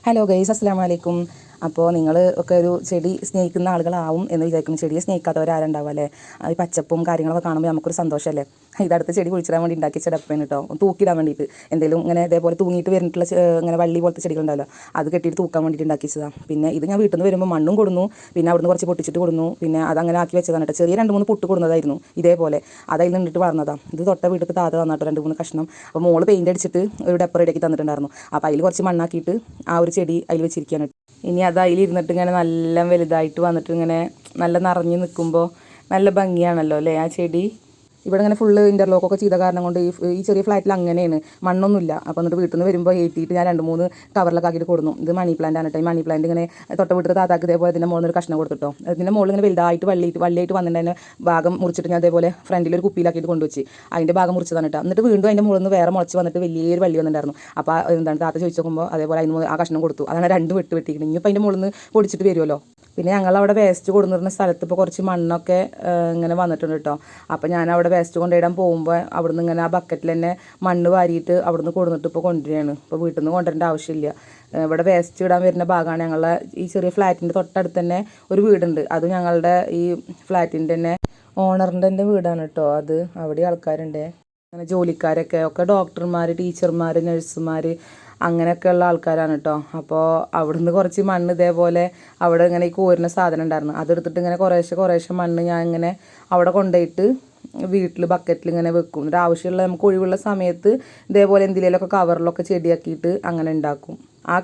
Hello guys, അസ്സലാമു അലൈക്കും. അപ്പോൾ നിങ്ങൾ ഒക്കെ ഒരു ചെടി സ്നേഹിക്കുന്ന ആളുകളാവും എന്ന് വിചാരിക്കുന്നു. ചെടിയെ സ്നേഹിക്കാത്തവരാരുണ്ടാവും അല്ലേ? ഈ പച്ചപ്പും കാര്യങ്ങളൊക്കെ കാണുമ്പോൾ നമുക്കൊരു സന്തോഷമല്ലേ? ഇതടുത്ത ചെടി കുഴിച്ചിടാൻ വേണ്ടി ഉണ്ടാക്കി ചെടപ്പേന് കേട്ടോ, തൂക്കിടാൻ വേണ്ടിയിട്ട്. എന്തെങ്കിലും ഇങ്ങനെ ഇതേപോലെ തൂങ്ങിയിട്ട് വരുന്നിട്ടുള്ള ഇങ്ങനെ വള്ളി പോലത്തെ ചെടികളുണ്ടല്ലോ, അത് കെട്ടിയിട്ട് തൂക്കാൻ വേണ്ടിയിട്ട് ഉണ്ടാക്കിച്ചതാണ്. പിന്നെ ഇത് ഞാൻ വീട്ടിൽ നിന്ന് വരുമ്പോൾ മണ്ണും കൊടുന്നു, പിന്നെ അവിടുന്ന് കുറച്ച് പൊട്ടിച്ചിട്ട് കൊടുന്നു, പിന്നെ അതങ്ങനെ ആക്കി വെച്ചതാണ് കേട്ടോ. ചെറിയ 2-3 പൊട്ട് കൊടുന്നതായിരുന്നു ഇതേപോലെ, അതതിൽ നിന്നിട്ട് വളർന്നതാണ്. ഇത് തൊട്ട വീട്ടിൽ താഴെ തന്നിട്ട് 2-3 കഷ്ണം. അപ്പോൾ മോള് പെയിൻ്റ് അടിച്ചിട്ട് ഒരു ഡെപ്പർ റെഡിയാക്കി തന്നിട്ടുണ്ടായിരുന്നു. അപ്പോൾ അതിൽ കുറച്ച് മണ്ണാക്കിയിട്ട് ആ ഒരു ചെടി അതിൽ വെച്ചിരിക്കുകയാണ്. ഇനി അത് അതിലിരുന്നിട്ട് ഇങ്ങനെ നല്ല വലുതായിട്ട് വന്നിട്ട് ഇങ്ങനെ നല്ല നിറഞ്ഞ് നിൽക്കുമ്പോൾ നല്ല ഭംഗിയാണല്ലോ അല്ലേ ആ ചെടി. ഇവിടെ ഇങ്ങനെ ഫുള്ള് ഇൻ്റർലോക്കൊക്കെ ചെയ്ത കാരണം കൊണ്ട് ഈ ചെറിയ ഫ്ലാറ്റിൽ അങ്ങനെയാണ്, മണ്ണൊന്നുമില്ല. അപ്പോൾ എന്നിട്ട് വീട്ടിൽ നിന്ന് വരുമ്പോൾ ഏറ്റിയിട്ട് ഞാൻ 2-3 കവറിലൊക്കെ ആക്കിയിട്ട് കൊടുന്നു. ഇത് മണി പ്ലാന്റ് ആണ് കേട്ടോ. ഈ മണി പ്ലാന്റ് ഇങ്ങനെ തൊട്ട വീട്ടിൽ താത്താക്ക് ഇതേപോലെ ഇതിൻ്റെ മുകളിൽ ഒരു കഷ്ണം കൊടുത്തിട്ടോ. ഇതിൻ്റെ മുകളിൽ ഇങ്ങനെ വലുതായിട്ട് വള്ളിയായിട്ട് വന്നിട്ട് ഭാഗം മുറിച്ചിട്ട് ഞാൻ അതേപോലെ ഫ്രണ്ടിലൊരു കുപ്പിയിലാക്കിയിട്ട് കൊണ്ടുവച്ച് അതിൻ്റെ ഭാഗം മുറിച്ചതാണ് കേട്ടോ. എന്നിട്ട് വീണ്ടും അതിൻ്റെ മുകളിൽ നിന്ന് വേറെ മുളച്ച് വന്നിട്ട് വലിയൊരു വള്ളി വന്നിട്ടുണ്ടായിരുന്നു. അപ്പോൾ എന്താണ് താത്ത ചോദിച്ചു നോക്കുമ്പോൾ അതേപോലെ അതിന് ആ കഷ്ണം കൊടുത്തു. അതാണ് 2 വെട്ടിയിരിക്കുന്നത്. ഇനിയിപ്പോൾ അതിൻ്റെ മുകളിൽ നിന്ന് പൊടിച്ചിട്ട് വരുമല്ലോ. പിന്നെ ഞങ്ങളവിടെ വേസ്റ്റ് കൊടുന്നിരുന്ന സ്ഥലത്ത് ഇപ്പോൾ കുറച്ച് മണ്ണൊക്കെ ഇങ്ങനെ വന്നിട്ടുണ്ട് കേട്ടോ. അപ്പോൾ ഞാൻ അവിടെ വേസ്റ്റ് കൊണ്ടുപോയിടാൻ പോകുമ്പോൾ അവിടുന്ന് ഇങ്ങനെ ആ ബക്കറ്റിൽ തന്നെ മണ്ണ് വാരിയിട്ട് അവിടുന്ന് കൊടുന്നിട്ട് ഇപ്പോൾ കൊണ്ടുവരികയാണ്. ഇപ്പോൾ വീട്ടിൽ നിന്ന് കൊണ്ടുവരേണ്ട ആവശ്യമില്ല. ഇവിടെ വേസ്റ്റ് ഇടാൻ വരുന്ന ഭാഗമാണ്. ഞങ്ങളുടെ ഈ ചെറിയ ഫ്ലാറ്റിൻ്റെ തൊട്ടടുത്ത് തന്നെ ഒരു വീടുണ്ട്. അത് ഞങ്ങളുടെ ഈ ഫ്ലാറ്റിൻ്റെ തന്നെ ഓണറിൻ്റെ വീടാണ് കേട്ടോ. അത് അവിടെ ആൾക്കാരുണ്ട്, അങ്ങനെ ജോലിക്കാരൊക്കെ ഒക്കെ ഡോക്ടർമാർ, ടീച്ചർമാർ, നഴ്സുമാർ, അങ്ങനെയൊക്കെയുള്ള ആൾക്കാരാണ് കേട്ടോ. അപ്പോൾ അവിടുന്ന് കുറച്ച് മണ്ണ് ഇതേപോലെ അവിടെ ഇങ്ങനെ ഈ കോരുന്ന സാധനം ഉണ്ടായിരുന്നു, അതെടുത്തിട്ട് ഇങ്ങനെ കുറേശ്ശെ മണ്ണ് ഞാൻ ഇങ്ങനെ അവിടെ കൊണ്ടുപോയിട്ട് വീട്ടിൽ ബക്കറ്റിൽ ഇങ്ങനെ വെക്കും. എന്നിട്ട് ആവശ്യമുള്ള നമുക്ക് ഒഴിവുള്ള സമയത്ത് ഇതേപോലെ എന്തെങ്കിലുമൊക്കെ കവറിലൊക്കെ ചെടിയാക്കിയിട്ട് അങ്ങനെ ഉണ്ടാക്കും. ആ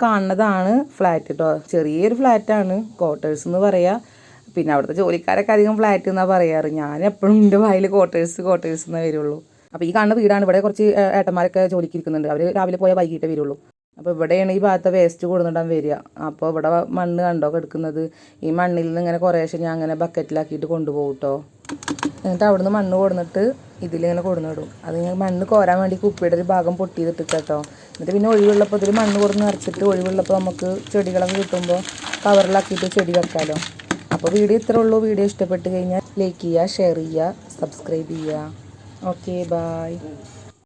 കാണുന്നതാണ് ഫ്ലാറ്റ് കേട്ടോ. ചെറിയൊരു ഫ്ലാറ്റാണ്, ക്വാർട്ടേഴ്സ് എന്ന് പറയുക. പിന്നെ അവിടുത്തെ ജോലിക്കാരൊക്കെ അധികം ഫ്ലാറ്റ് എന്നാണ് പറയാറ്. ഞാൻ എപ്പോഴും എൻ്റെ വായിൽ ക്വാർട്ടേഴ്സ് എന്നേ വരുള്ളൂ. അപ്പോൾ ഈ കാണുന്ന വീടാണ്. ഇവിടെ കുറച്ച് ഏട്ടന്മാരൊക്കെ ജോലിക്ക് ഇരിക്കുന്നുണ്ട്. അവർ രാവിലെ പോയാൽ വൈകിട്ടേ വരുള്ളൂ. അപ്പോൾ ഇവിടെയാണ് ഈ ഭാഗത്തെ വേസ്റ്റ് കൊടുന്നിടാൻ വരിക. അപ്പോൾ ഇവിടെ മണ്ണ് കണ്ടോ കിടക്കുന്നത്. ഈ മണ്ണിൽ നിന്ന് ഇങ്ങനെ കുറേശ്ശെ ഞാൻ അങ്ങനെ ബക്കറ്റിലാക്കിയിട്ട് കൊണ്ടുപോകും കേട്ടോ. എന്നിട്ട് അവിടുന്ന് മണ്ണ് കൊടുന്നിട്ട് ഇതിലിങ്ങനെ കൊടുന്നിടും. അത് ഞാൻ മണ്ണ് കോരാൻ വേണ്ടി കുപ്പിയുടെ ഒരു ഭാഗം പൊട്ടിയിട്ട് കേട്ടോ. എന്നിട്ട് പിന്നെ ഒഴിവുള്ളപ്പോൾ ഇതിൽ മണ്ണ് കൊടുന്ന് നിറച്ചിട്ട് ഒഴിവുള്ളപ്പോൾ നമുക്ക് ചെടികളൊക്കെ കിട്ടുമ്പോൾ കവറിലാക്കിയിട്ട് ചെടി വെക്കാമല്ലോ. അപ്പോൾ വീഡിയോ ഇത്രേ ഉള്ളൂ. വീഡിയോ ഇഷ്ടപ്പെട്ട് കഴിഞ്ഞാൽ ലൈക്ക് ചെയ്യുക, ഷെയർ ചെയ്യുക, സബ്സ്ക്രൈബ് ചെയ്യുക. Okay, by.